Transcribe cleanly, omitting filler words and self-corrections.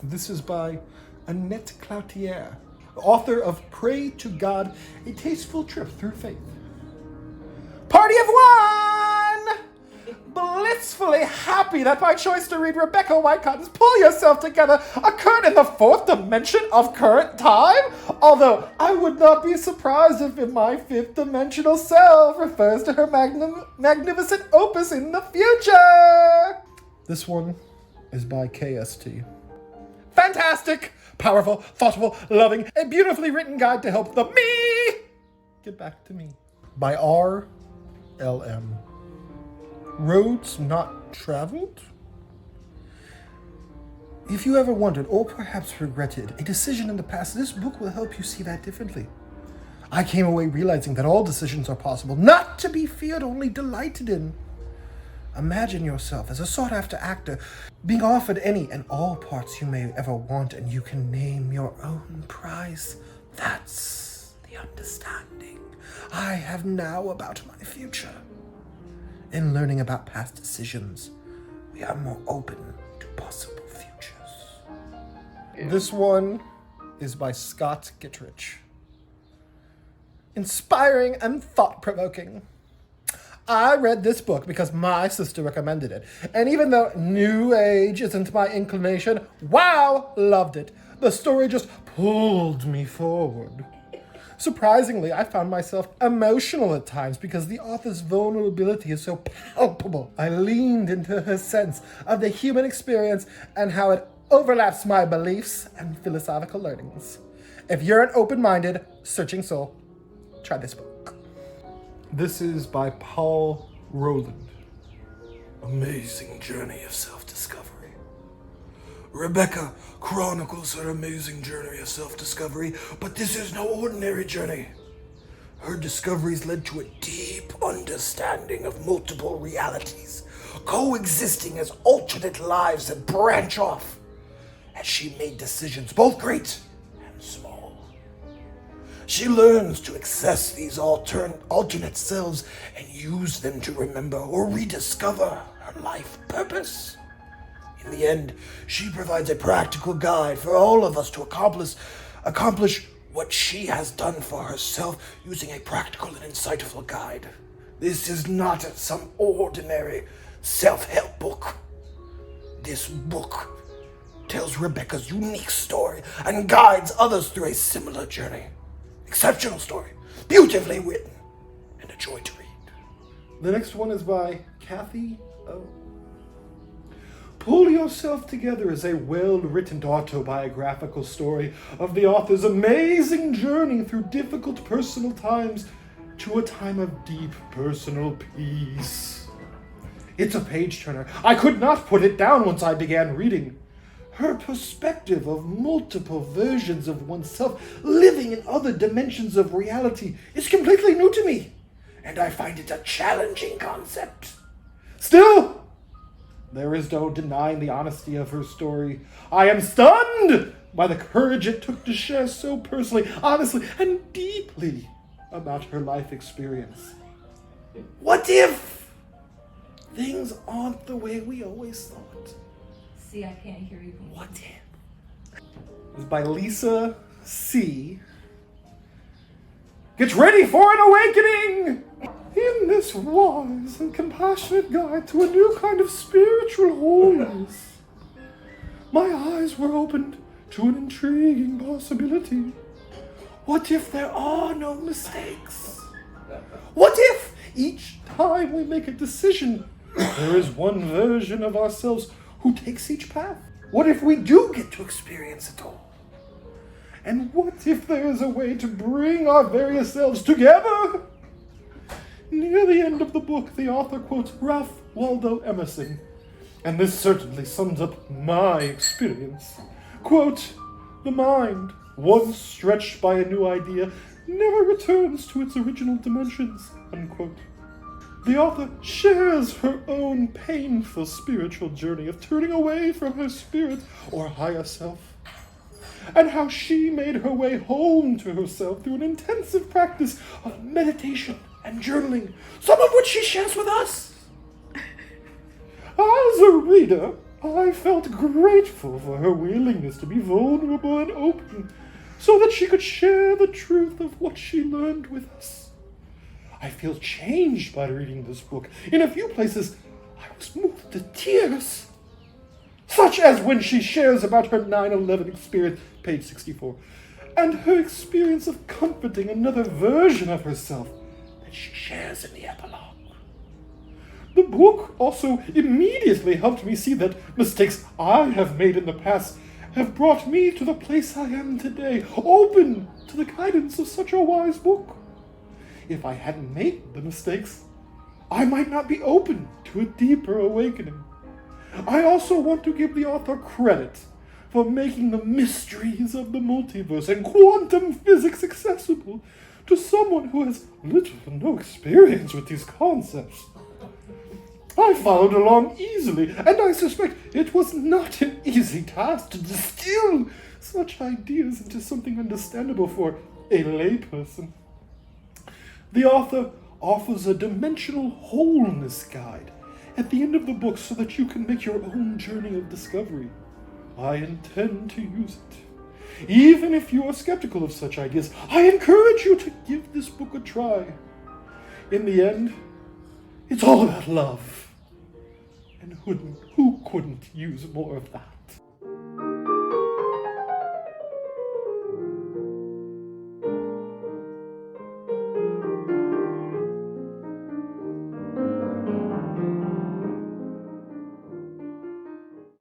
This is by Annette Cloutier, author of Pray to God, A Tasteful Trip Through Faith. Party of one! Blissfully happy that my choice to read Rebecca Whitecotton's Pull Yourself Together occurred in the fourth dimension of current time, although I would not be surprised if my fifth dimensional self refers to her magnificent opus in the future. This one is by KST. Fantastic, powerful, thoughtful, loving, a beautifully written guide to help the me get back to me. By R.L.M. Roads Not Traveled? If you ever wondered, or perhaps regretted, a decision in the past, this book will help you see that differently. I came away realizing that all decisions are possible, not to be feared, only delighted in. Imagine yourself as a sought-after actor, being offered any and all parts you may ever want, and you can name your own prize. That's the understanding I have now about my future. In learning about past decisions, we are more open to possible futures. This one is by Scott Gittrich. Inspiring and thought-provoking. I read this book because my sister recommended it, and even though New Age isn't my inclination, wow, loved it. The story just pulled me forward. Surprisingly, I found myself emotional at times because the author's vulnerability is so palpable. I leaned into her sense of the human experience and how it overlaps my beliefs and philosophical learnings. If you're an open-minded, searching soul, try this book. This is by Paul Rowland. Amazing journey of self-discovery. Rebecca chronicles her amazing journey of self-discovery, but this is no ordinary journey. Her discoveries led to a deep understanding of multiple realities, coexisting as alternate lives that branch off, as she made decisions both great and small. She learns to access these alternate selves and use them to remember or rediscover her life purpose. In the end, she provides a practical guide for all of us to accomplish what she has done for herself using a practical and insightful guide. This is not some ordinary self-help book. This book tells Rebecca's unique story and guides others through a similar journey. Exceptional story, beautifully written, and a joy to read. The next one is by Kathy O. Pull Yourself Together is a well-written autobiographical story of the author's amazing journey through difficult personal times to a time of deep personal peace. It's a page-turner. I could not put it down once I began reading. Her perspective of multiple versions of oneself living in other dimensions of reality is completely new to me, and I find it a challenging concept. Still, there is no denying the honesty of her story. I am stunned by the courage it took to share so personally, honestly, and deeply about her life experience. What if things aren't the way we always thought? See, I can't hear you. What if? It's by Lisa C. Get ready for an awakening! In this wise and compassionate guide to a new kind of spiritual wholeness, my eyes were opened to an intriguing possibility. What if there are no mistakes? What if each time we make a decision, there is one version of ourselves who takes each path? What if we do get to experience it all? And what if there is a way to bring our various selves together? Near the end of the book, the author quotes Ralph Waldo Emerson, and this certainly sums up my experience. Quote, "The mind, once stretched by a new idea, never returns to its original dimensions," unquote. The author shares her own painful spiritual journey of turning away from her spirit or higher self, and how she made her way home to herself through an intensive practice of meditation and journaling, some of which she shares with us. As a reader, I felt grateful for her willingness to be vulnerable and open so that she could share the truth of what she learned with us. I feel changed by reading this book. In a few places, I was moved to tears, such as when she shares about her 9/11 experience, page 64, and her experience of comforting another version of herself that she shares in the epilogue. The book also immediately helped me see that mistakes I have made in the past have brought me to the place I am today, open to the guidance of such a wise book. If I hadn't made the mistakes, I might not be open to a deeper awakening. I also want to give the author credit for making the mysteries of the multiverse and quantum physics accessible to someone who has little to no experience with these concepts. I followed along easily, and I suspect it was not an easy task to distill such ideas into something understandable for a layperson. The author offers a dimensional wholeness guide at the end of the book so that you can make your own journey of discovery. I intend to use it. Even if you are skeptical of such ideas, I encourage you to give this book a try. In the end, it's all about love. And who couldn't use more of that?